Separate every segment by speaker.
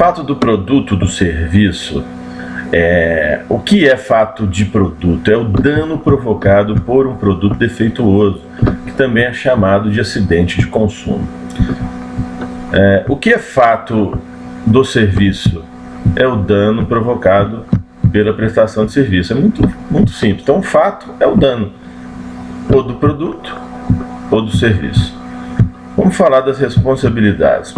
Speaker 1: Fato do produto, do serviço. O que é fato de produto? É o dano provocado por um produto defeituoso, que também é chamado de acidente de consumo. O que é fato do serviço? É o dano provocado pela prestação de serviço. É muito simples. Então, o fato é o dano, ou do produto, ou do serviço. Vamos falar das responsabilidades.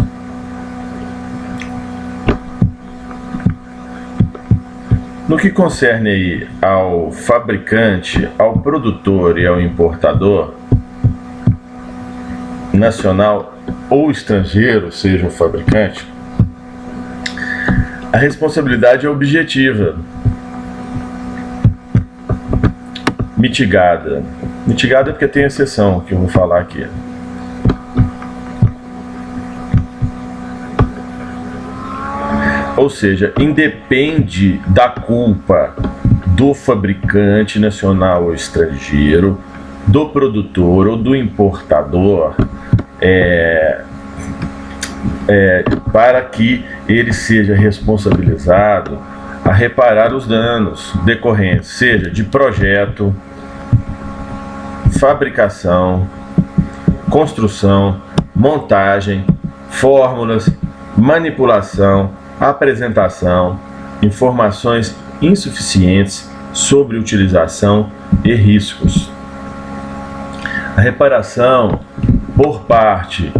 Speaker 1: No que concerne aí ao fabricante, ao produtor e ao importador, nacional ou estrangeiro, seja o fabricante, a responsabilidade é objetiva, mitigada. Mitigada porque tem exceção, que eu vou falar aqui. Ou seja, independe da culpa do fabricante nacional ou estrangeiro, do produtor ou do importador, para que ele seja responsabilizado a reparar os danos decorrentes, seja de projeto, fabricação, construção, montagem, fórmulas, manipulação, apresentação, informações insuficientes sobre utilização e riscos. A reparação por parte,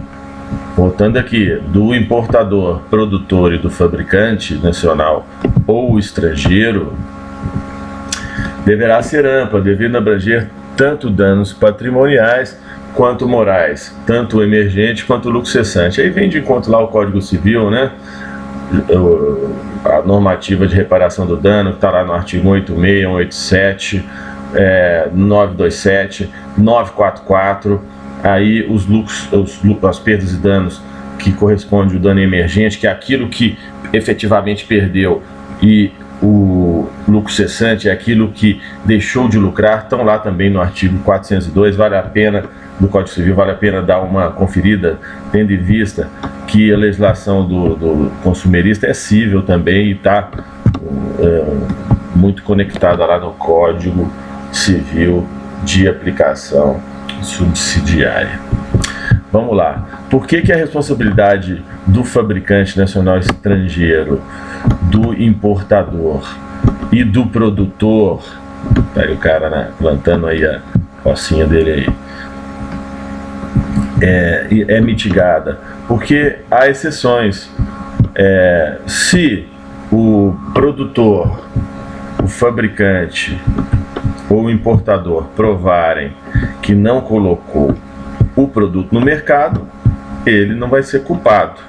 Speaker 1: voltando aqui, do importador, produtor e do fabricante nacional ou estrangeiro, deverá ser ampla, devendo abranger tanto danos patrimoniais quanto morais, tanto emergente quanto lucro cessante. Aí vem de encontro lá o Código Civil, né? A normativa de reparação do dano, que está lá no artigo 186, 187, 927, 944. Aí os lucros, as perdas e danos que corresponde ao dano emergente, que é aquilo que efetivamente perdeu, e o lucro cessante é aquilo que deixou de lucrar, estão lá também no artigo 402. Vale a pena, do Código Civil, vale a pena dar uma conferida, tendo em vista que a legislação do consumerista é cível também e está muito conectada lá no Código Civil de aplicação subsidiária. Vamos lá. Por que a responsabilidade do fabricante nacional estrangeiro, do importador e do produtor, tá aí o cara, né, plantando aí a rocinha dele aí, é mitigada? Porque há exceções. Se o produtor, o fabricante ou o importador provarem que não colocou o produto no mercado, ele não vai ser culpado.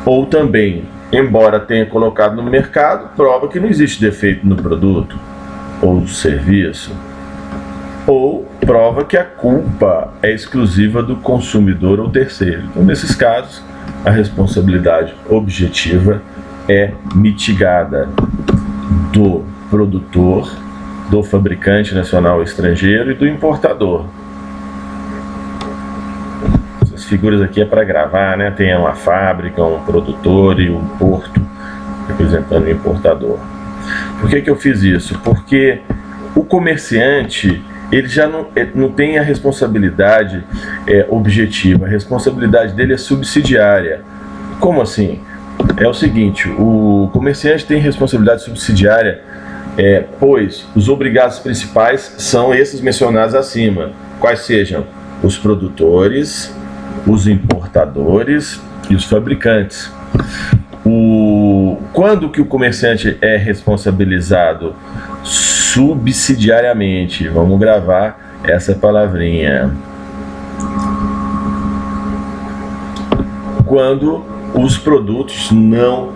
Speaker 1: Ou também, embora tenha colocado no mercado, prova que não existe defeito no produto ou no serviço, ou prova que a culpa é exclusiva do consumidor ou terceiro. Então, nesses casos, a responsabilidade objetiva é mitigada do produtor, do fabricante nacional ou estrangeiro e do importador. Essas figuras aqui é para gravar, né? Tem uma fábrica, um produtor e um porto representando o importador. Por que eu fiz isso? Porque o comerciante, ele já não tem a responsabilidade objetiva. A responsabilidade dele é subsidiária. Como assim? É o seguinte, o comerciante tem responsabilidade subsidiária, pois os obrigados principais são esses mencionados acima, quais sejam os produtores, os importadores e os fabricantes. Quando que o comerciante é responsabilizado subsidiariamente? Vamos gravar essa palavrinha. Quando os produtos não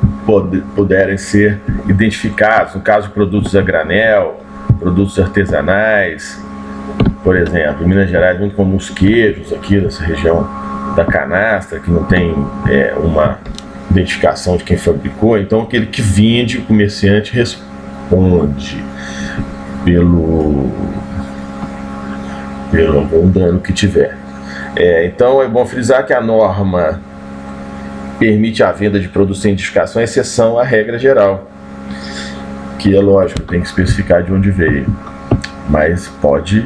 Speaker 1: puderem ser identificados, no caso, produtos a granel, produtos artesanais, por exemplo, em Minas Gerais, muito comum os queijos aqui nessa região da canastra, que não tem uma identificação de quem fabricou. Então, aquele que vende, o comerciante responde pelo algum dano que tiver. Então, é bom frisar que a norma permite a venda de produtos sem identificação, exceção à regra geral, que é lógico, tem que especificar de onde veio, mas pode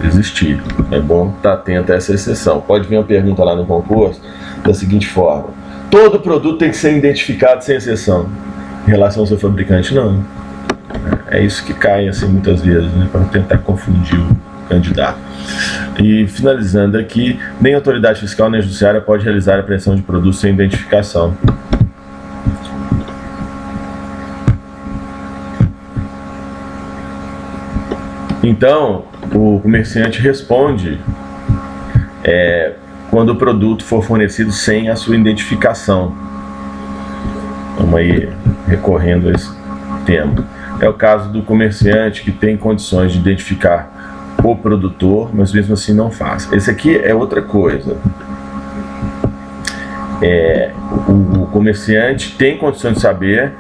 Speaker 1: existir. É bom estar atento a essa exceção. Pode vir uma pergunta lá no concurso da seguinte forma: todo produto tem que ser identificado sem exceção. Em relação ao seu fabricante, não. É isso que cai assim muitas vezes, né, para tentar confundir o candidato. E finalizando aqui, nem autoridade fiscal nem judiciária pode realizar a apreensão de produtos sem identificação. Então, o comerciante responde quando o produto for fornecido sem a sua identificação. Vamos aí recorrendo a esse tema. É o caso do comerciante que tem condições de identificar o produtor, mas mesmo assim não faz. Esse aqui é outra coisa. O comerciante tem condições de saber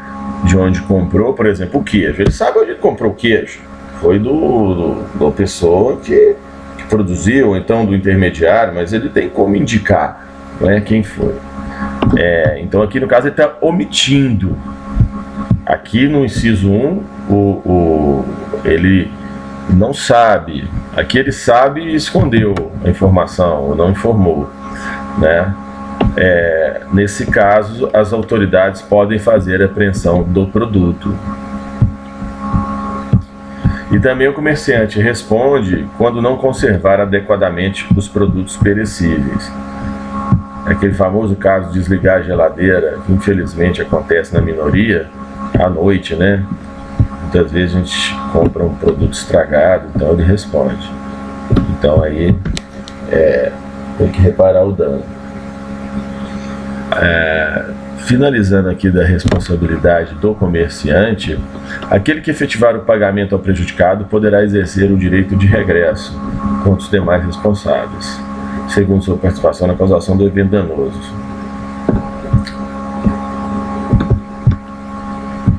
Speaker 1: de onde comprou, por exemplo, o queijo. Ele sabe onde ele comprou o queijo. Foi da pessoa que produziu, ou então do intermediário, mas ele tem como indicar, não é, quem foi. Então aqui no caso ele está omitindo. Aqui no inciso 1, ele não sabe. Aqui ele sabe e escondeu a informação, ou não informou, né? Nesse caso, as autoridades podem fazer a apreensão do produto. E também o comerciante responde quando não conservar adequadamente os produtos perecíveis. Aquele famoso caso de desligar a geladeira, que infelizmente acontece na minoria, à noite, né? Muitas vezes a gente compra um produto estragado, então ele responde. Então aí tem que reparar o dano. Finalizando aqui da responsabilidade do comerciante, aquele que efetivar o pagamento ao prejudicado poderá exercer o direito de regresso contra os demais responsáveis, segundo sua participação na causação do evento danoso.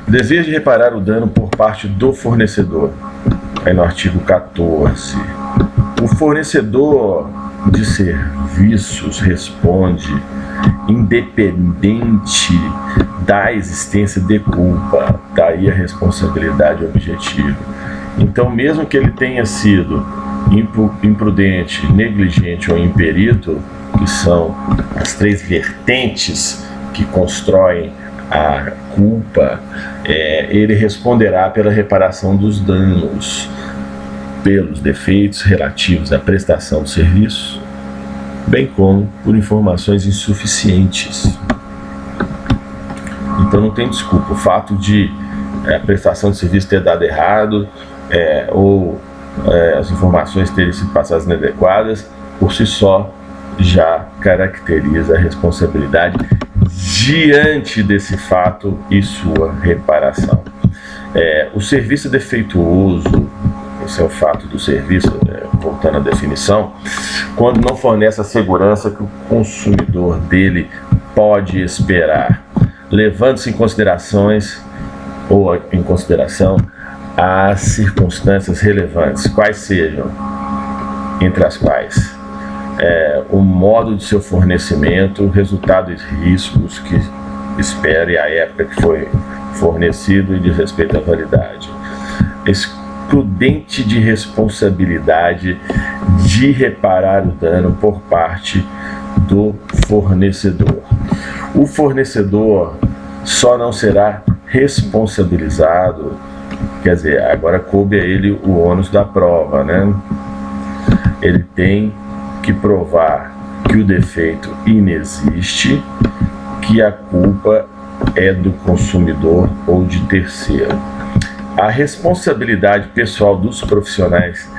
Speaker 1: Dever de reparar o dano por parte do fornecedor. Aí no artigo 14. O fornecedor de serviços responde independente da existência de culpa, daí a responsabilidade objetiva. Então, mesmo que ele tenha sido imprudente, negligente ou imperito, que são as três vertentes que constroem a culpa, ele responderá pela reparação dos danos, pelos defeitos relativos à prestação do serviço, bem como por informações insuficientes. Então não tem desculpa. O fato de a prestação de serviço ter dado errado, ou as informações terem sido passadas inadequadas, por si só já caracteriza a responsabilidade diante desse fato e sua reparação. O serviço defeituoso, esse é o fato do serviço, voltando à definição, quando não fornece a segurança que o consumidor dele pode esperar, levando-se em considerações ou em consideração as circunstâncias relevantes, quais sejam, entre as quais o modo de seu fornecimento, resultado e riscos que espera e a época que foi fornecido e diz respeito à validade. Excludente de responsabilidade de reparar o dano por parte do fornecedor. O fornecedor só não será responsabilizado, quer dizer, agora coube a ele o ônus da prova, né? Ele tem que provar que o defeito inexiste, que a culpa é do consumidor ou de terceiro. A responsabilidade pessoal dos profissionais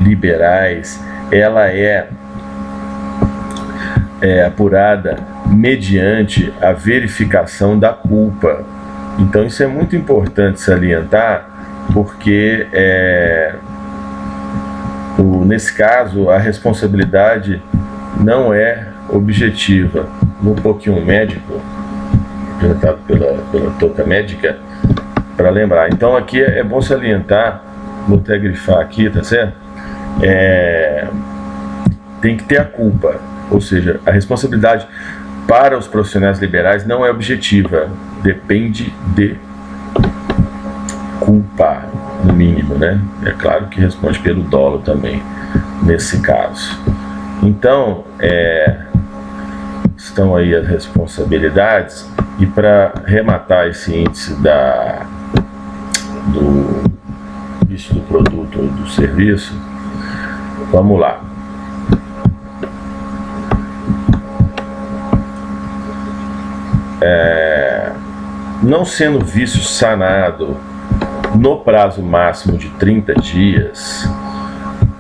Speaker 1: liberais, ela é apurada mediante a verificação da culpa. Então isso é muito importante salientar, porque nesse caso a responsabilidade não é objetiva. No pouquinho médico, apresentado pela touca médica, para lembrar. Então aqui é bom salientar, vou até grifar aqui, tá certo? Tem que ter a culpa, ou seja, a responsabilidade para os profissionais liberais não é objetiva, depende de culpa, no mínimo, né? É claro que responde pelo dolo também, nesse caso. Então, estão aí as responsabilidades, e para rematar esse índice do vício do produto ou do serviço, vamos lá. Não sendo vício sanado no prazo máximo de 30 dias,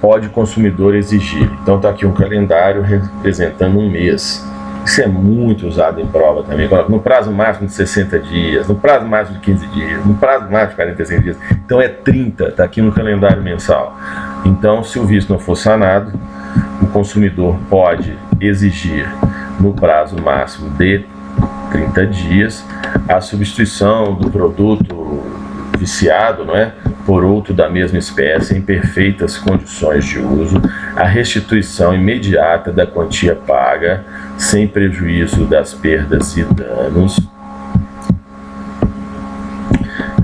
Speaker 1: pode o consumidor exigir. Então está aqui um calendário representando um mês. Isso é muito usado em prova também. No prazo máximo de 60 dias, no prazo máximo de 15 dias, no prazo máximo de 45 dias. Então é 30, está aqui no calendário mensal. Então, se o vício não for sanado, o consumidor pode exigir, no prazo máximo de 30 dias, a substituição do produto viciado, não é, por outro da mesma espécie em perfeitas condições de uso, a restituição imediata da quantia paga, sem prejuízo das perdas e danos.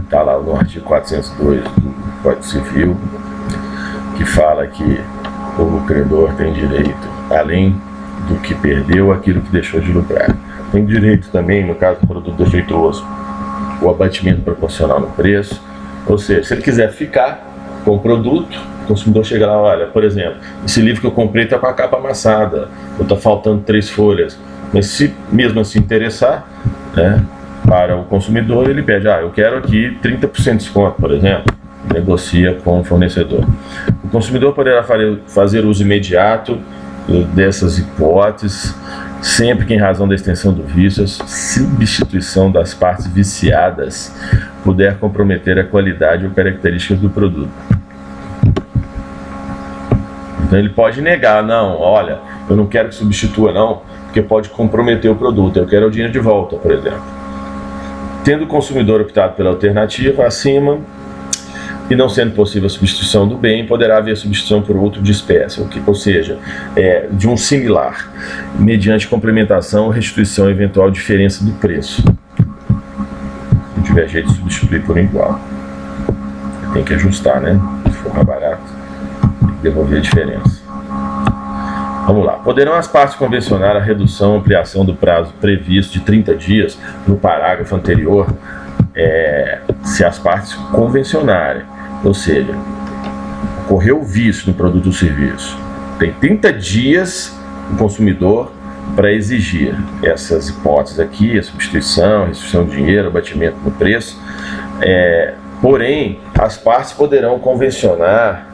Speaker 1: Está lá no artigo 402 do Código Civil, que fala que o credor tem direito, além do que perdeu, aquilo que deixou de lucrar. Tem direito também, no caso do produto defeituoso, o abatimento proporcional no preço. Ou seja, se ele quiser ficar com o produto, o consumidor chega lá, olha, por exemplo, esse livro que eu comprei está com a capa amassada, ou está faltando 3 folhas. Mas se mesmo assim interessar, né, para o consumidor, ele pede, eu quero aqui 30% de desconto, por exemplo, negocia com o fornecedor. O consumidor poderá fazer uso imediato dessas hipóteses, sempre que, em razão da extensão do vício, a substituição das partes viciadas puder comprometer a qualidade ou características do produto. Então ele pode negar, não, olha, eu não quero que substitua não, porque pode comprometer o produto, eu quero o dinheiro de volta, por exemplo. Tendo o consumidor optado pela alternativa acima, e não sendo possível a substituição do bem, poderá haver substituição por outro de espécie, ou seja, de um similar, mediante complementação ou restituição à eventual diferença do preço. Se não tiver jeito de substituir por igual, tem que ajustar, né? Se for mais barato, tem que devolver a diferença. Vamos lá. Poderão as partes convencionar a redução ou ampliação do prazo previsto de 30 dias no parágrafo anterior, se as partes convencionarem. Ou seja, ocorreu o vício no produto ou serviço, tem 30 dias o consumidor para exigir essas hipóteses aqui, a substituição, a restituição de dinheiro, abatimento no preço. Porém, as partes poderão convencionar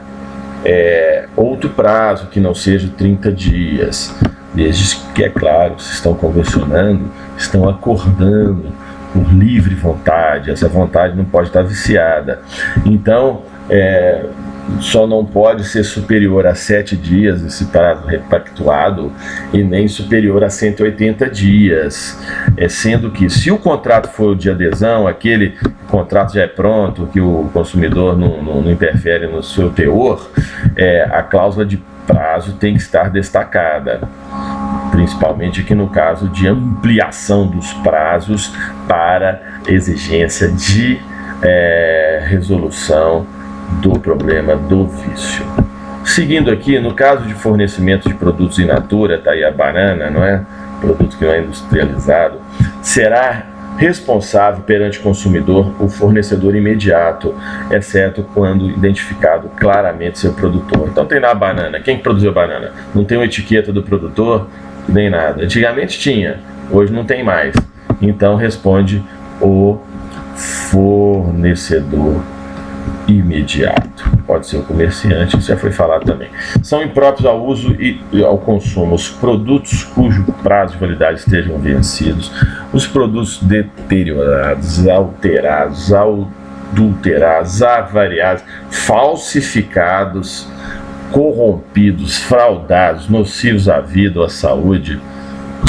Speaker 1: outro prazo que não seja 30 dias, desde que, é claro, se estão convencionando, estão acordando por livre vontade, essa vontade não pode estar viciada. Então, só não pode ser superior a 7 dias esse prazo repactuado, e nem superior a 180 dias, sendo que, se o contrato for de adesão, aquele contrato já é pronto, que o consumidor não interfere no seu teor, a cláusula de prazo tem que estar destacada, principalmente aqui no caso de ampliação dos prazos para exigência de resolução do problema do vício. Seguindo aqui, no caso de fornecimento de produtos in natura, tá aí a banana, não é? Produto que não é industrializado, será responsável perante o consumidor o fornecedor imediato, exceto quando identificado claramente seu produtor. Então tem lá a banana. Quem produziu a banana? Não tem uma etiqueta do produtor, nem nada. Antigamente tinha, hoje não tem mais. Então responde o fornecedor imediato. Pode ser o comerciante, isso já foi falado também. São impróprios ao uso e ao consumo os produtos cujo prazo de validade estejam vencidos, os produtos deteriorados, alterados, adulterados, avariados, falsificados, corrompidos, fraudados, nocivos à vida ou à saúde.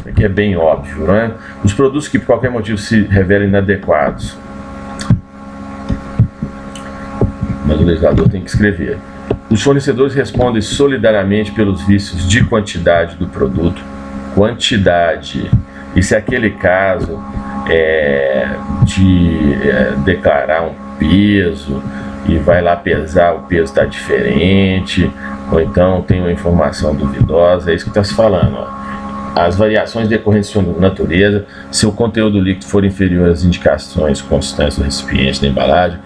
Speaker 1: Isso aqui é bem óbvio, não é? Os produtos que por qualquer motivo se revelem inadequados. Mas o legislador tem que escrever. Os fornecedores respondem solidariamente pelos vícios de quantidade do produto. Quantidade. E se aquele caso de declarar um peso e vai lá pesar, o peso está diferente, ou então tem uma informação duvidosa, é isso que está se falando, ó. As variações decorrentes de sua natureza, se o conteúdo líquido for inferior às indicações constantes do recipiente da embalagem,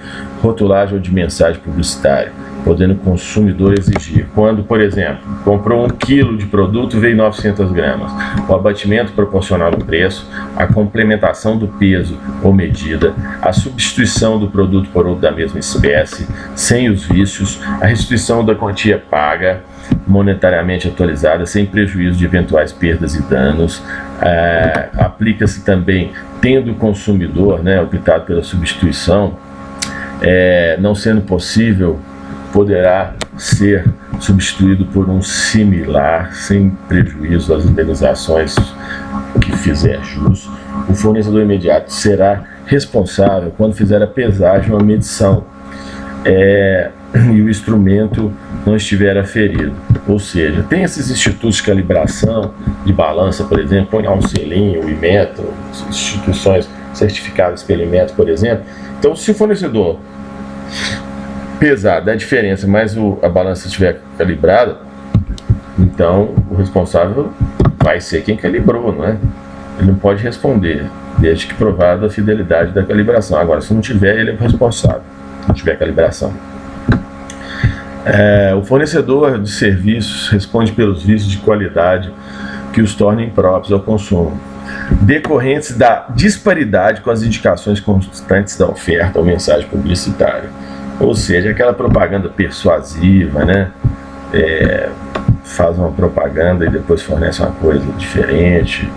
Speaker 1: rotulagem ou de mensagem publicitária, podendo o consumidor exigir. Quando, por exemplo, comprou 1 kg de produto e veio 900 gramas, o abatimento proporcional do preço, a complementação do peso ou medida, a substituição do produto por outro da mesma espécie, sem os vícios, a restituição da quantia paga, monetariamente atualizada, sem prejuízo de eventuais perdas e danos. Aplica-se também, tendo o consumidor optado pela substituição, não sendo possível, poderá ser substituído por um similar, sem prejuízo às indenizações que fizer jus. O fornecedor imediato será responsável quando fizer a pesagem ou a medição e o instrumento não estiver aferido. Ou seja, tem esses institutos de calibração, de balança, por exemplo, põe lá um selinho, o Inmetro, instituições certificadas pelo Inmetro, por exemplo. Então, se o fornecedor pesar, dá diferença, mas a balança estiver calibrada, então o responsável vai ser quem calibrou, não é? Ele não pode responder, desde que provada a fidelidade da calibração. Agora, se não tiver, ele é o responsável, se não tiver calibração. O fornecedor de serviços responde pelos vícios de qualidade que os tornem impróprios ao consumo, decorrentes da disparidade com as indicações constantes da oferta ou mensagem publicitária. Ou seja, aquela propaganda persuasiva, faz uma propaganda e depois fornece uma coisa diferente,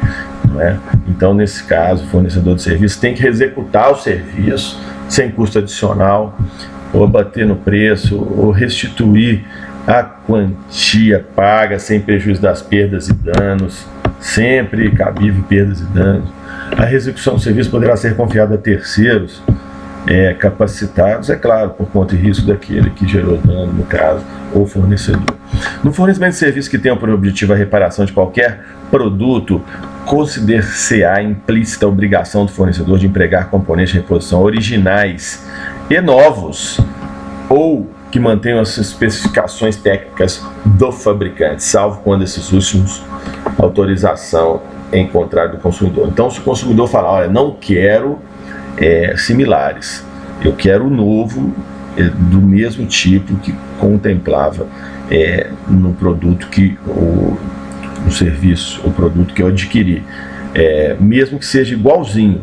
Speaker 1: não é? Então, nesse caso, o fornecedor de serviço tem que executar o serviço sem custo adicional, ou abater no preço, ou restituir a quantia paga sem prejuízo das perdas e danos, sempre cabível perdas e danos. A execução do serviço poderá ser confiada a terceiros capacitados, é claro, por conta e risco daquele que gerou dano, no caso, ou fornecedor. No fornecimento de serviço que tenha por objetivo a reparação de qualquer produto, consider-se-á implícita a obrigação do fornecedor de empregar componentes de reposição originais e novos, ou que mantenham as especificações técnicas do fabricante, salvo quando esses últimos autorização em contrário do consumidor. Então, se o consumidor falar, olha, não quero similares, eu quero o novo, do mesmo tipo que contemplava no produto no serviço, o produto que eu adquiri, mesmo que seja igualzinho.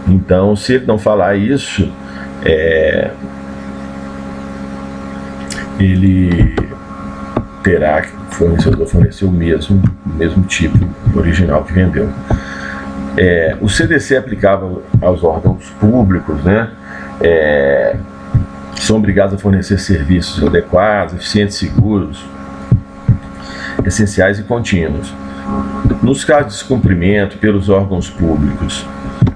Speaker 1: Então, se ele não falar isso, ele terá que o fornecedor fornecer o mesmo tipo original que vendeu. O CDC é aplicável aos órgãos públicos, que são obrigados a fornecer serviços adequados, eficientes, seguros, essenciais e contínuos. Nos casos de descumprimento pelos órgãos públicos,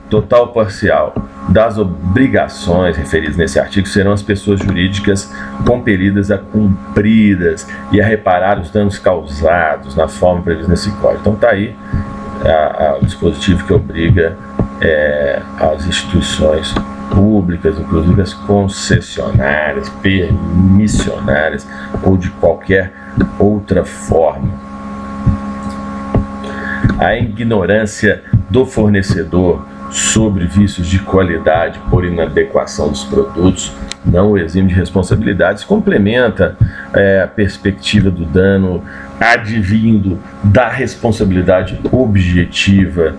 Speaker 1: total ou parcial, das obrigações referidas nesse artigo, serão as pessoas jurídicas compelidas a cumpridas e a reparar os danos causados na forma prevista nesse código. Então está aí o dispositivo que obriga as instituições públicas, inclusive as concessionárias, permissionárias ou de qualquer outra forma. A ignorância do fornecedor sobre vícios de qualidade por inadequação dos produtos não o exime de responsabilidades, complementa a perspectiva do dano advindo da responsabilidade objetiva.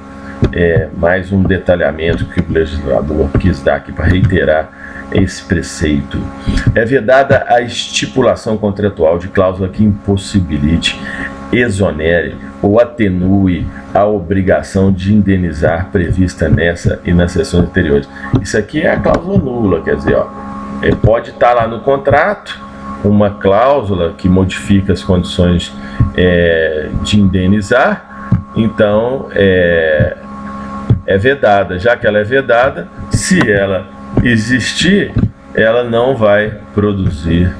Speaker 1: Mais um detalhamento que o legislador quis dar aqui para reiterar esse preceito. É vedada a estipulação contratual de cláusula que impossibilite, exonere ou atenue a obrigação de indenizar prevista nessa e nas seções anteriores. Isso aqui é a cláusula nula, quer dizer, pode estar lá no contrato uma cláusula que modifica as condições de indenizar, então é vedada. Já que ela é vedada, se ela existir, ela não vai produzir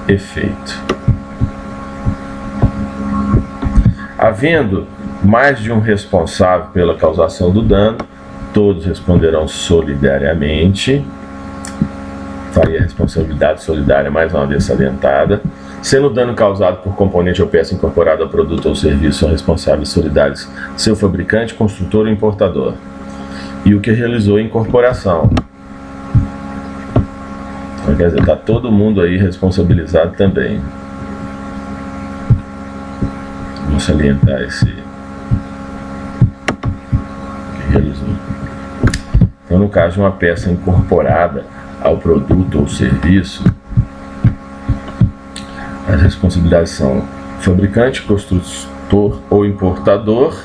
Speaker 1: efeito. Havendo mais de um responsável pela causação do dano, todos responderão solidariamente. Tá aí a responsabilidade solidária mais uma vez salientada. Sendo o dano causado por componente ou peça incorporada ao produto ou serviço, são responsáveis solidários seu fabricante, construtor ou importador. E o que realizou a incorporação. Então, quer dizer, está todo mundo aí responsabilizado também. Vou salientar esse que realizou. Então, no caso de uma peça incorporada ao produto ou serviço, as responsabilidades são fabricante, construtor ou importador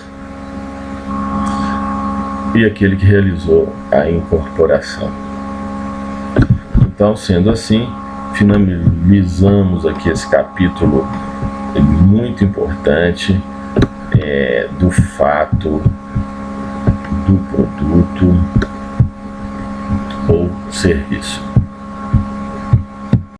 Speaker 1: e aquele que realizou a incorporação. Então, sendo assim, finalizamos aqui esse capítulo muito importante do fato do produto ou serviço.